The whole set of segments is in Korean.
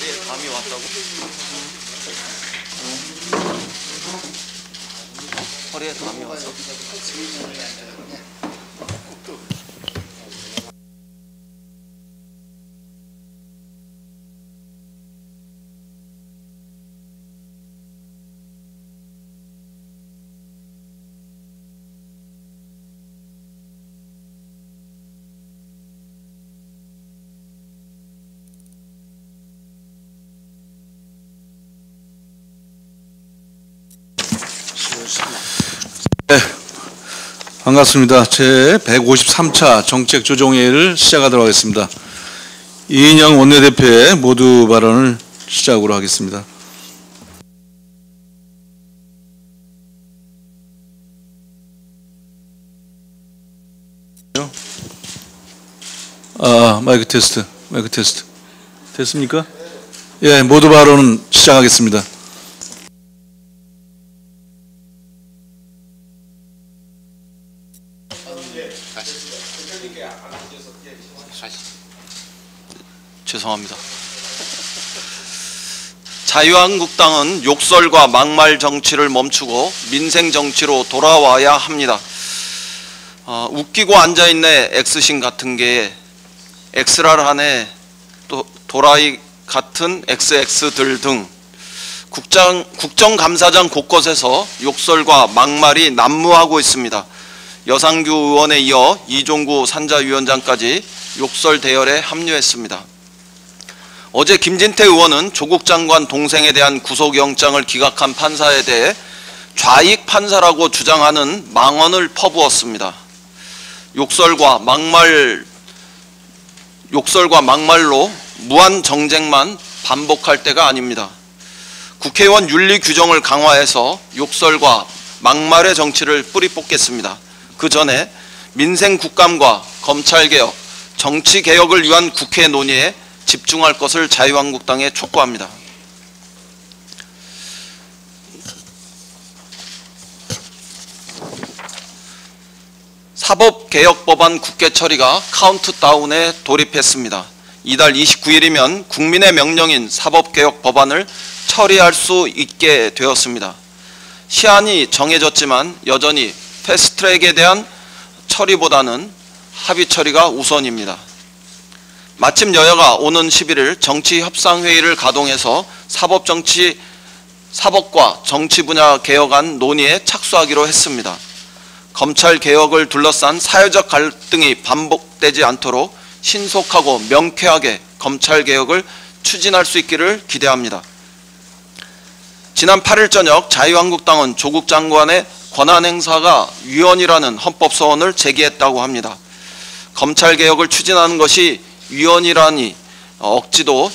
허리에 담이 왔다고? 허리에 담이 왔어? 네, 반갑습니다. 제 153차 정책조정회의를 시작하도록 하겠습니다. 이인영 원내대표의 모두 발언을 시작으로 하겠습니다. 마이크 테스트. 됐습니까? 예, 모두 발언은 시작하겠습니다. 죄송합니다. 자유한국당은 욕설과 막말 정치를 멈추고 민생 정치로 돌아와야 합니다. 웃기고 앉아있네 X신 같은 게 X랄 하네 또 도라이 같은 XX들 등 국정감사장 곳곳에서 욕설과 막말이 난무하고 있습니다. 여상규 의원에 이어 이종구 산자위원장까지 욕설 대열에 합류했습니다. 어제 김진태 의원은 조국 장관 동생에 대한 구속영장을 기각한 판사에 대해 좌익 판사라고 주장하는 망언을 퍼부었습니다. 욕설과 막말로 무한 정쟁만 반복할 때가 아닙니다. 국회의원 윤리 규정을 강화해서 욕설과 막말의 정치를 뿌리 뽑겠습니다. 그 전에 민생 국감과 검찰개혁, 정치개혁을 위한 국회 논의에 집중할 것을 자유한국당에 촉구합니다. 사법개혁법안 국회 처리가 카운트다운에 돌입했습니다. 이달 29일이면 국민의 명령인 사법개혁법안을 처리할 수 있게 되었습니다. 시한이 정해졌지만 여전히 패스트트랙에 대한 처리보다는 합의 처리가 우선입니다. 마침 여야가 오는 11일 정치협상회의를 가동해서 사법과 정치 분야 개혁안 논의에 착수하기로 했습니다. 검찰 개혁을 둘러싼 사회적 갈등이 반복되지 않도록 신속하고 명쾌하게 검찰 개혁을 추진할 수 있기를 기대합니다. 지난 8일 저녁 자유한국당은 조국 장관의 권한행사가 위헌이라는 헌법소원을 제기했다고 합니다. 검찰 개혁을 추진하는 것이 위헌이라니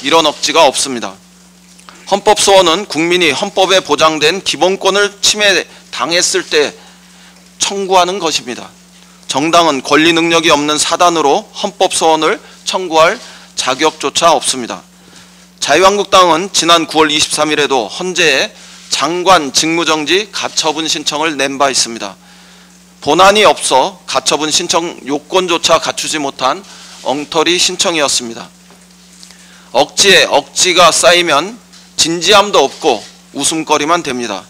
이런 억지가 없습니다. 헌법소원은 국민이 헌법에 보장된 기본권을 침해당했을 때 청구하는 것입니다. 정당은 권리 능력이 없는 사단으로 헌법소원을 청구할 자격조차 없습니다. 자유한국당은 지난 9월 23일에도 헌재에 장관 직무정지 가처분 신청을 낸 바 있습니다. 본안이 없어 가처분 신청 요건조차 갖추지 못한 엉터리 신청이었습니다. 억지에 억지가 쌓이면 진지함도 없고 웃음거리만 됩니다.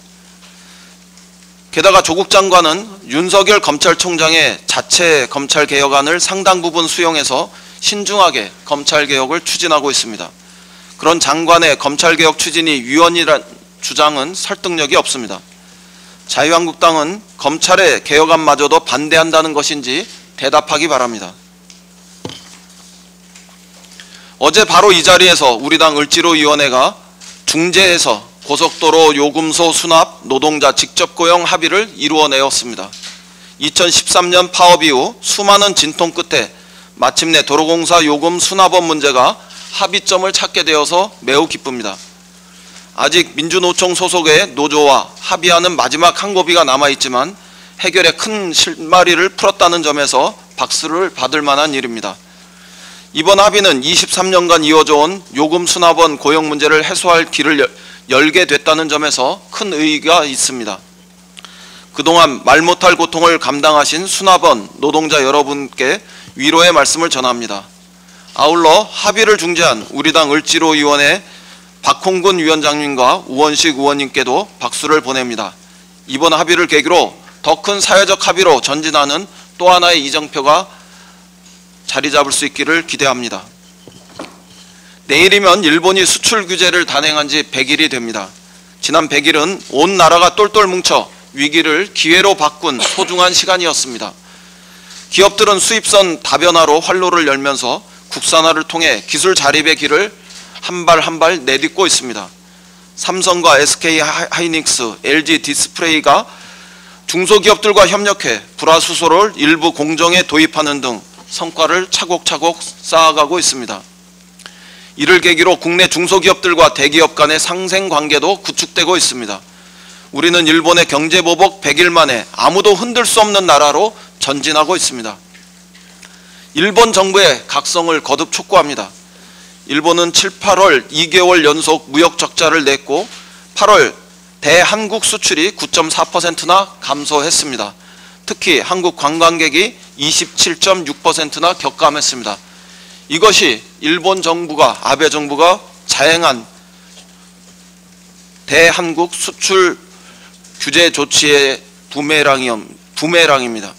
게다가 조국 장관은 윤석열 검찰총장의 자체 검찰개혁안을 상당 부분 수용해서 신중하게 검찰개혁을 추진하고 있습니다. 그런 장관의 검찰개혁 추진이 위헌이란 주장은 설득력이 없습니다. 자유한국당은 검찰의 개혁안마저도 반대한다는 것인지 대답하기 바랍니다. 어제 바로 이 자리에서 우리 당 을지로위원회가 중재해서 고속도로 요금소 수납 노동자 직접 고용 합의를 이루어내었습니다. 2013년 파업 이후 수많은 진통 끝에 마침내 도로공사 요금 수납원 문제가 합의점을 찾게 되어서 매우 기쁩니다. 아직 민주노총 소속의 노조와 합의하는 마지막 한 고비가 남아있지만 해결에 큰 실마리를 풀었다는 점에서 박수를 받을 만한 일입니다. 이번 합의는 23년간 이어져 온 요금 수납원 고용 문제를 해소할 길을 열게 됐다는 점에서 큰 의의가 있습니다. 그동안 말 못할 고통을 감당하신 수납원 노동자 여러분께 위로의 말씀을 전합니다. 아울러 합의를 중재한 우리 당 을지로위원회 박홍근 위원장님과 우원식 의원님께도 박수를 보냅니다. 이번 합의를 계기로 더 큰 사회적 합의로 전진하는 또 하나의 이정표가 자리 잡을 수 있기를 기대합니다. 내일이면 일본이 수출 규제를 단행한 지 100일이 됩니다. 지난 100일은 온 나라가 똘똘 뭉쳐 위기를 기회로 바꾼 소중한 시간이었습니다. 기업들은 수입선 다변화로 활로를 열면서 국산화를 통해 기술 자립의 길을 한 발 한 발 내딛고 있습니다. 삼성과 SK 하이닉스, LG 디스플레이가 중소기업들과 협력해 불화수소를 일부 공정에 도입하는 등 성과를 차곡차곡 쌓아가고 있습니다. 이를 계기로 국내 중소기업들과 대기업 간의 상생관계도 구축되고 있습니다. 우리는 일본의 경제보복 100일 만에 아무도 흔들 수 없는 나라로 전진하고 있습니다. 일본 정부의 각성을 거듭 촉구합니다. 일본은 7, 8월 2개월 연속 무역 적자를 냈고 8월 대한국 수출이 9.4%나 감소했습니다. 특히 한국 관광객이 27.6%나 격감했습니다. 이것이 일본 정부가 아베 정부가 자행한 대한국 수출 규제 조치의 부메랑입니다.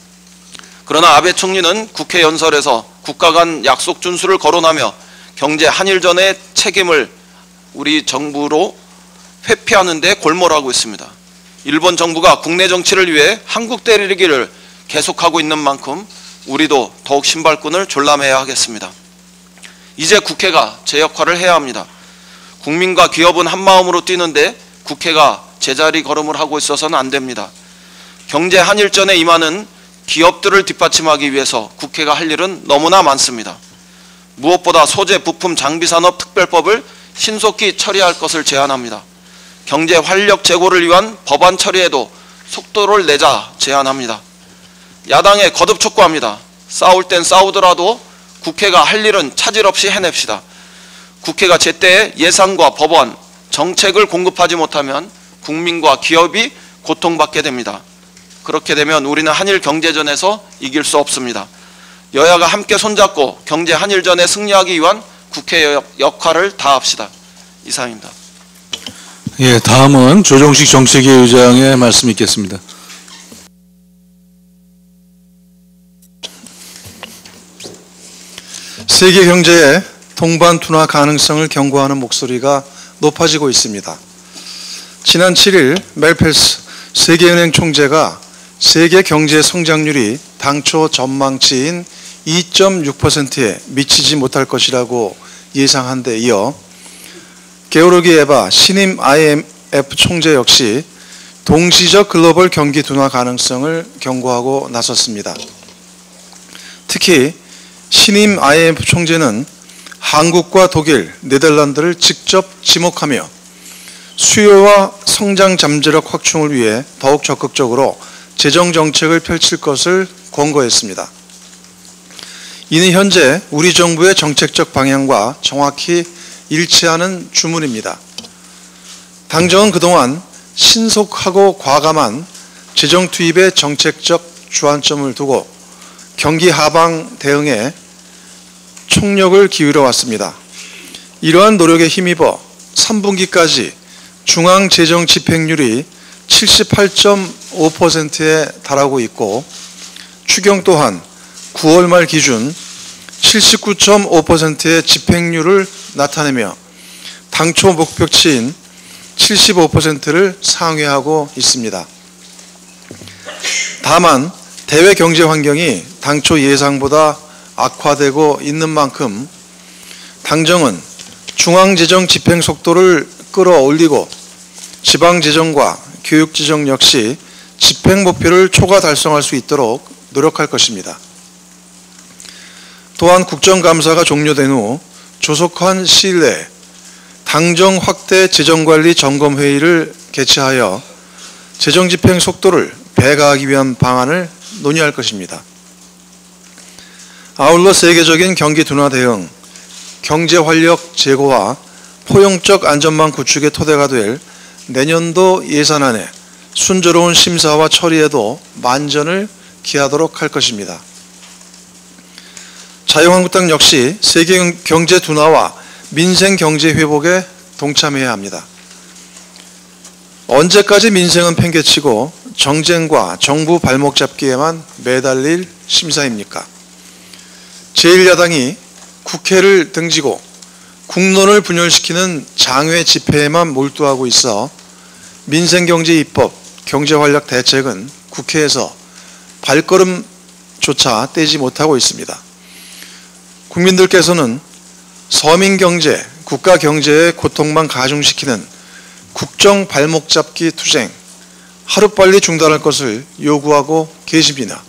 그러나 아베 총리는 국회 연설에서 국가 간 약속 준수를 거론하며 경제 한일전의 책임을 우리 정부로 회피하는 데 골몰하고 있습니다. 일본 정부가 국내 정치를 위해 한국 때리기를 계속하고 있는 만큼 우리도 더욱 신발끈을 졸라매야 하겠습니다. 이제 국회가 제 역할을 해야 합니다. 국민과 기업은 한마음으로 뛰는데 국회가 제자리 걸음을 하고 있어서는 안 됩니다. 경제 한일전에 임하는 기업들을 뒷받침하기 위해서 국회가 할 일은 너무나 많습니다. 무엇보다 소재, 부품, 장비산업 특별법을 신속히 처리할 것을 제안합니다. 경제 활력 제고를 위한 법안 처리에도 속도를 내자 제안합니다. 야당에 거듭 촉구합니다. 싸울 땐 싸우더라도 국회가 할 일은 차질 없이 해냅시다. 국회가 제때 예산과 법안, 정책을 공급하지 못하면 국민과 기업이 고통받게 됩니다. 그렇게 되면 우리는 한일 경제전에서 이길 수 없습니다. 여야가 함께 손잡고 경제 한일전에 승리하기 위한 국회의 역할을 다합시다. 이상입니다. 예, 다음은 조정식 정책위 의장의 말씀 있겠습니다. 세계 경제의 동반 둔화 가능성을 경고하는 목소리가 높아지고 있습니다. 지난 7일 멜펠스 세계은행 총재가 세계 경제 성장률이 당초 전망치인 2.6%에 미치지 못할 것이라고 예상한 데 이어 게오르기 에바 신임 IMF 총재 역시 동시적 글로벌 경기 둔화 가능성을 경고하고 나섰습니다. 특히 신임 IMF 총재는 한국과 독일, 네덜란드를 직접 지목하며 수요와 성장 잠재력 확충을 위해 더욱 적극적으로 재정 정책을 펼칠 것을 권고했습니다. 이는 현재 우리 정부의 정책적 방향과 정확히 일치하는 주문입니다. 당정은 그동안 신속하고 과감한 재정 투입에 정책적 주안점을 두고 경기 하방 대응에 총력을 기울여 왔습니다. 이러한 노력에 힘입어 3분기까지 중앙재정 집행률이 78.5%에 달하고 있고 추경 또한 9월 말 기준 79.5%의 집행률을 나타내며 당초 목표치인 75%를 상회하고 있습니다. 다만 대외 경제 환경이 당초 예상보다 악화되고 있는 만큼 당정은 중앙재정 집행 속도를 끌어올리고 지방재정과 교육재정 역시 집행 목표를 초과 달성할 수 있도록 노력할 것입니다. 또한 국정감사가 종료된 후 조속한 시일 내에 당정 확대 재정관리 점검회의를 개최하여 재정집행 속도를 배가하기 위한 방안을 논의할 것입니다. 아울러 세계적인 경기 둔화 대응, 경제 활력 제고와 포용적 안전망 구축의 토대가 될 내년도 예산안의 순조로운 심사와 처리에도 만전을 기하도록 할 것입니다. 자유한국당 역시 세계 경제 둔화와 민생 경제 회복에 동참해야 합니다. 언제까지 민생은 팽개치고 정쟁과 정부 발목 잡기에만 매달릴 심사입니까? 제1야당이 국회를 등지고 국론을 분열시키는 장외 집회에만 몰두하고 있어 민생경제 입법, 경제활력 대책은 국회에서 발걸음조차 떼지 못하고 있습니다. 국민들께서는 서민경제, 국가경제의 고통만 가중시키는 국정 발목 잡기 투쟁, 하루빨리 중단할 것을 요구하고 계십니다.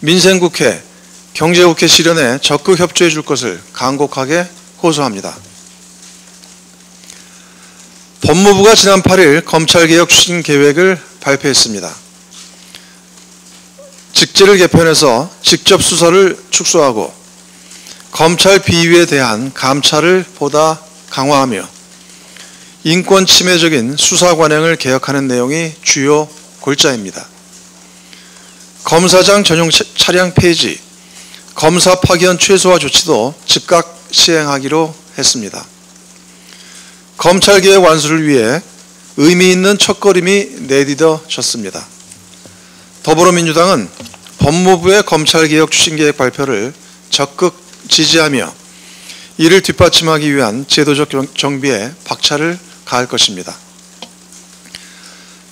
민생국회, 경제국회 실현에 적극 협조해 줄 것을 간곡하게 호소합니다. 법무부가 지난 8일 검찰개혁 추진 계획을 발표했습니다. 직제를 개편해서 직접 수사를 축소하고 검찰 비위에 대한 감찰을 보다 강화하며 인권 침해적인 수사 관행을 개혁하는 내용이 주요 골자입니다. 검사장 전용 차량 폐지, 검사 파견 최소화 조치도 즉각 시행하기로 했습니다. 검찰개혁 완수를 위해 의미 있는 첫걸음이 내딛어졌습니다. 더불어민주당은 법무부의 검찰개혁 추진계획 발표를 적극 지지하며 이를 뒷받침하기 위한 제도적 정비에 박차를 가할 것입니다.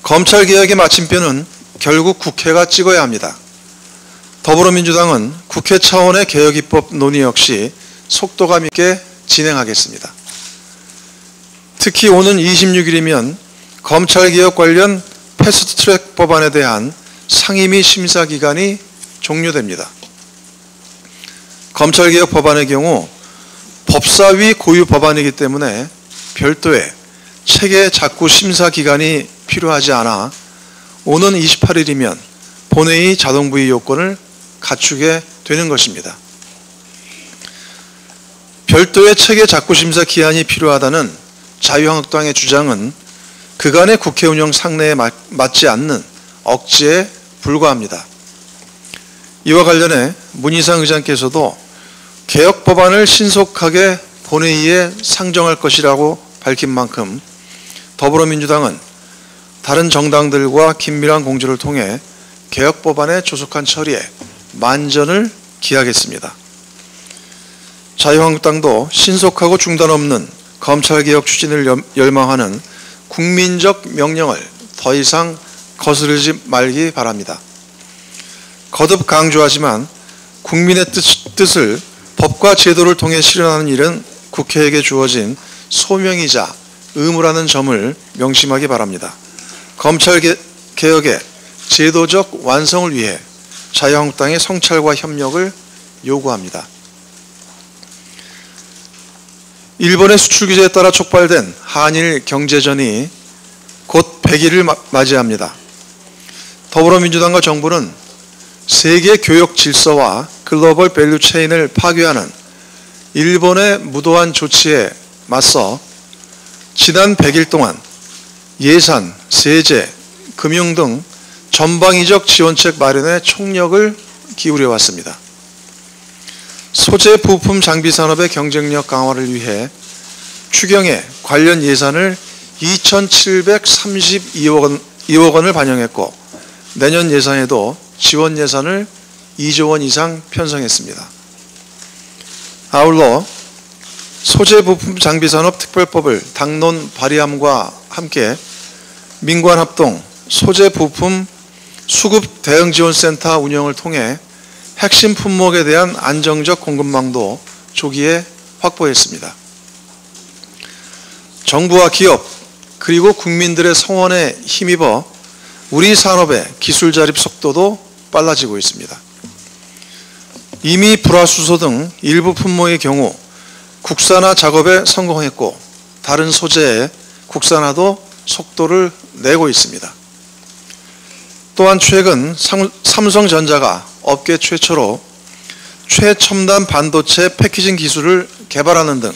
검찰개혁의 마침표는 결국 국회가 찍어야 합니다. 더불어민주당은 국회 차원의 개혁입법 논의 역시 속도감 있게 진행하겠습니다. 특히 오는 26일이면 검찰개혁 관련 패스트트랙 법안에 대한 상임위 심사 기간이 종료됩니다. 검찰개혁 법안의 경우 법사위 고유 법안이기 때문에 별도의 체계 작구 심사 기간이 필요하지 않아 오는 28일이면 본회의 자동부의 요건을 갖추게 되는 것입니다. 별도의 체계 작구 심사 기한이 필요하다는 자유한국당의 주장은 그간의 국회 운영 상례에 맞지 않는 억지에 불과합니다. 이와 관련해 문희상 의장께서도 개혁 법안을 신속하게 본회의에 상정할 것이라고 밝힌 만큼 더불어민주당은 다른 정당들과 긴밀한 공조를 통해 개혁 법안의 조속한 처리에 만전을 기하겠습니다. 자유한국당도 신속하고 중단 없는 검찰개혁 추진을 열망하는 국민적 명령을 더 이상 거스르지 말기 바랍니다. 거듭 강조하지만 국민의 뜻을 법과 제도를 통해 실현하는 일은 국회에게 주어진 소명이자 의무라는 점을 명심하기 바랍니다. 검찰개혁의 제도적 완성을 위해 자유한국당의 성찰과 협력을 요구합니다. 일본의 수출 규제에 따라 촉발된 한일 경제전이 곧 100일을 맞이합니다. 더불어민주당과 정부는 세계 교역 질서와 글로벌 밸류 체인을 파괴하는 일본의 무도한 조치에 맞서 지난 100일 동안 예산, 세제, 금융 등 전방위적 지원책 마련에 총력을 기울여 왔습니다. 소재 부품 장비 산업의 경쟁력 강화를 위해 추경에 관련 예산을 2,732억 원을 반영했고 내년 예산에도 지원 예산을 2조 원 이상 편성했습니다. 아울러 소재 부품 장비 산업 특별법을 당론 발의함과 함께 민관합동 소재 부품 수급 대응 지원센터 운영을 통해 핵심 품목에 대한 안정적 공급망도 조기에 확보했습니다. 정부와 기업 그리고 국민들의 성원에 힘입어 우리 산업의 기술 자립 속도도 빨라지고 있습니다. 이미 불화수소 등 일부 품목의 경우 국산화 작업에 성공했고 다른 소재의 국산화도 속도를 내고 있습니다. 또한 최근 삼성전자가 업계 최초로 최첨단 반도체 패키징 기술을 개발하는 등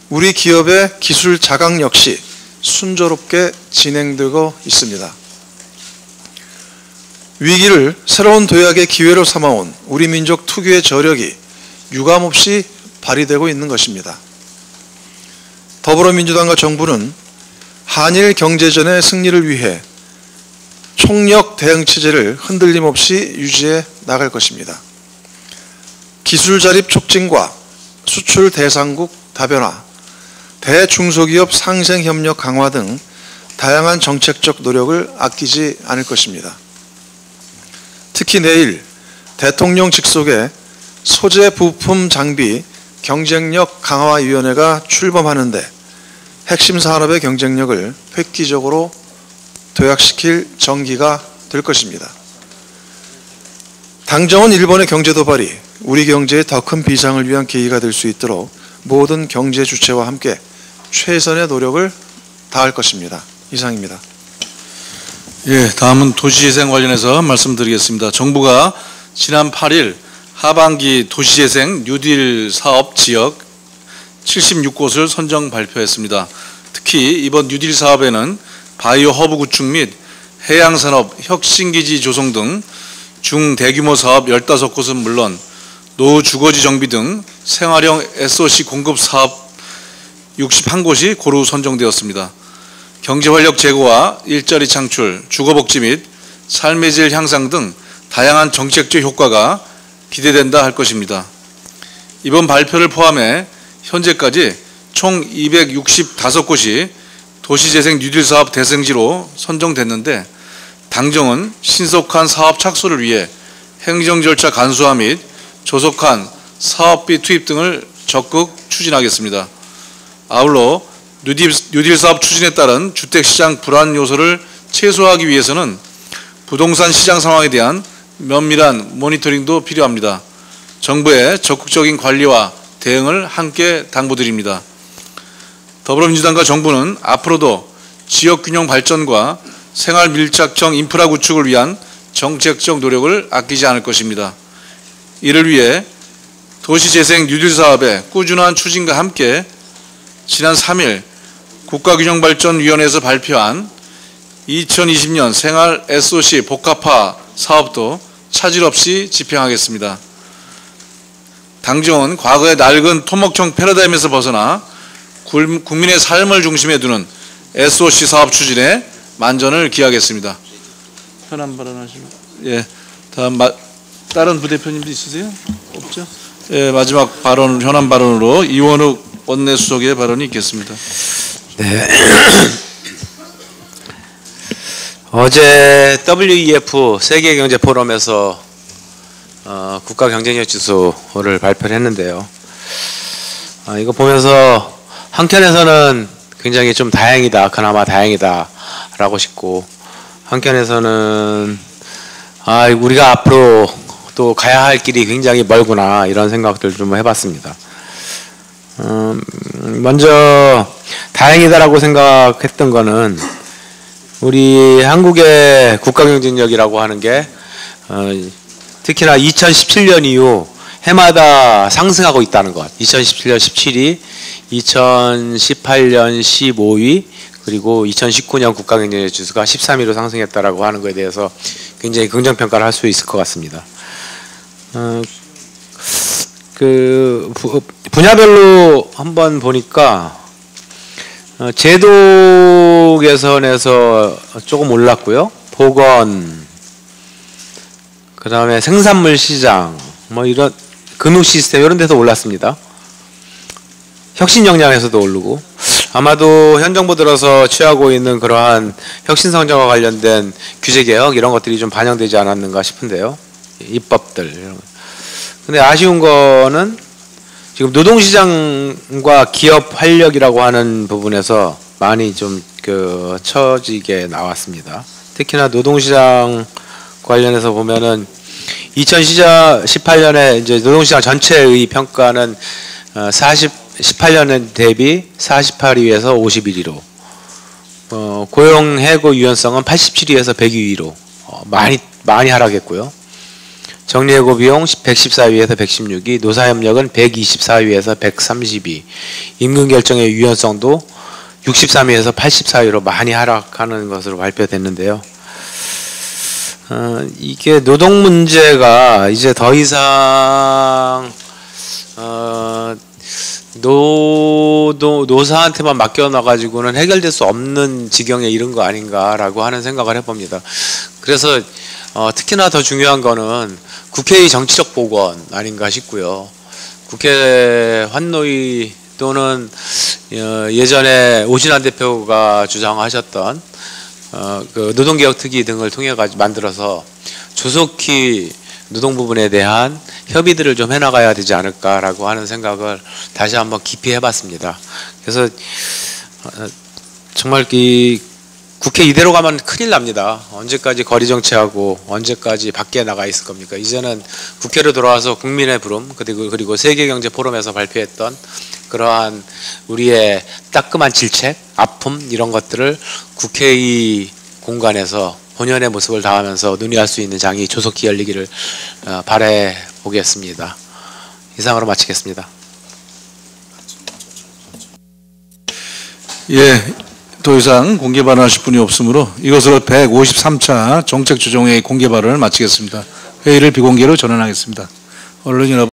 우리 기업의 기술 자강 역시 순조롭게 진행되고 있습니다. 위기를 새로운 도약의 기회로 삼아온 우리 민족 특유의 저력이 유감없이 발휘되고 있는 것입니다. 더불어민주당과 정부는 한일 경제전의 승리를 위해 총력 대응 체제를 흔들림 없이 유지해 나갈 것입니다. 기술 자립 촉진과 수출 대상국 다변화, 대중소기업 상생 협력 강화 등 다양한 정책적 노력을 아끼지 않을 것입니다. 특히 내일 대통령 직속의 소재 부품 장비 경쟁력 강화위원회가 출범하는데 핵심 산업의 경쟁력을 획기적으로 도약시킬 전기가 될 것입니다. 당정은 일본의 경제 도발이 우리 경제에 더 큰 비상을 위한 계기가 될 수 있도록 모든 경제 주체와 함께 최선의 노력을 다할 것입니다. 이상입니다. 예, 다음은 도시재생 관련해서 말씀드리겠습니다. 정부가 지난 8일 하반기 도시재생 뉴딜 사업 지역 76곳을 선정 발표했습니다. 특히 이번 뉴딜 사업에는 바이오 허브 구축 및 해양산업 혁신기지 조성 등 중대규모 사업 15곳은 물론 노후 주거지 정비 등 생활형 SOC 공급 사업 61곳이 고루 선정되었습니다. 경제활력 제고와 일자리 창출, 주거복지 및 삶의 질 향상 등 다양한 정책적 효과가 기대된다 할 것입니다. 이번 발표를 포함해 현재까지 총 265곳이 도시재생 뉴딜 사업 대상지로 선정됐는데 당정은 신속한 사업 착수를 위해 행정 절차 간소화 및 조속한 사업비 투입 등을 적극 추진하겠습니다. 아울러 뉴딜 사업 추진에 따른 주택시장 불안 요소를 최소화하기 위해서는 부동산 시장 상황에 대한 면밀한 모니터링도 필요합니다. 정부의 적극적인 관리와 대응을 함께 당부드립니다. 더불어민주당과 정부는 앞으로도 지역균형 발전과 생활 밀착형 인프라 구축을 위한 정책적 노력을 아끼지 않을 것입니다. 이를 위해 도시재생 뉴딜 사업의 꾸준한 추진과 함께 지난 3일 국가균형발전위원회에서 발표한 2020년 생활 SOC 복합화 사업도 차질 없이 집행하겠습니다. 당정은 과거의 낡은 토목형 패러다임에서 벗어나 국민의 삶을 중심에 두는 SOC 사업 추진에 만전을 기하겠습니다. 현안 발언하시고, 예, 다음 다른 부대표님도 있으세요? 없죠? 예, 마지막 발언 현안 발언으로 이원욱 원내수석의 발언이 있겠습니다. 네. 어제 WEF 세계경제포럼에서 국가경쟁력 지수를 발표를 했는데요. 이거 보면서 한켠에서는 굉장히 좀 다행이다, 그나마 다행이다 라고 싶고, 한켠에서는 우리가 앞으로 또 가야 할 길이 굉장히 멀구나 이런 생각들 좀 해봤습니다. 먼저 다행이다라고 생각했던 거는 우리 한국의 국가경쟁력이라고 하는 게 특히나 2017년 이후 해마다 상승하고 있다는 것. 2017년 17위, 2018년 15위, 그리고 2019년 국가경쟁력 지수가 13위로 상승했다라고 하는 것에 대해서 굉장히 긍정평가를 할 수 있을 것 같습니다. 분야별로 한번 보니까 제도 개선에서 조금 올랐고요. 보건, 그 다음에 생산물 시장, 뭐 이런 근육 시스템 이런 데서 올랐습니다. 혁신 역량에서도 오르고, 아마도 현 정부 들어서 취하고 있는 그러한 혁신 성장과 관련된 규제 개혁 이런 것들이 좀 반영되지 않았는가 싶은데요. 입법들 이런 거. 근데 아쉬운 거는 지금 노동시장과 기업 활력이라고 하는 부분에서 많이 좀 처지게 나왔습니다. 특히나 노동시장 관련해서 보면은 2018년에 이제 노동시장 전체의 평가는 18년 대비 48위에서 51위로, 고용 해고 유연성은 87위에서 102위로 많이 하락했고요. 정리해고 비용 114위에서 116위, 노사협력은 124위에서 132위, 임금결정의 유연성도 63위에서 84위로 많이 하락하는 것으로 발표됐는데요. 이게 노동 문제가 이제 더 이상 노사한테만 맡겨놔가지고는 해결될 수 없는 지경에 이른 거 아닌가라고 하는 생각을 해봅니다. 그래서 특히나 더 중요한 거는 국회의 정치적 복원 아닌가 싶고요. 국회 환노위 또는 예전에 오신환 대표가 주장하셨던 그 노동개혁특위 등을 통해 만들어서 조속히 노동 부분에 대한 협의들을 좀 해나가야 되지 않을까라고 하는 생각을 다시 한번 깊이 해봤습니다. 그래서 정말 이 국회 이대로 가면 큰일 납니다. 언제까지 거리 정치하고 언제까지 밖에 나가 있을 겁니까? 이제는 국회로 돌아와서 국민의 부름 그리고 세계경제포럼에서 발표했던 그러한 우리의 따끔한 질책, 아픔 이런 것들을 국회의 공간에서 본연의 모습을 다하면서 논의할 수 있는 장이 조속히 열리기를 바라보겠습니다. 이상으로 마치겠습니다. 예, 더 이상 공개 발언하실 분이 없으므로 이것으로 153차 정책조정회의 공개 발언을 마치겠습니다. 회의를 비공개로 전환하겠습니다. 언론 여러분.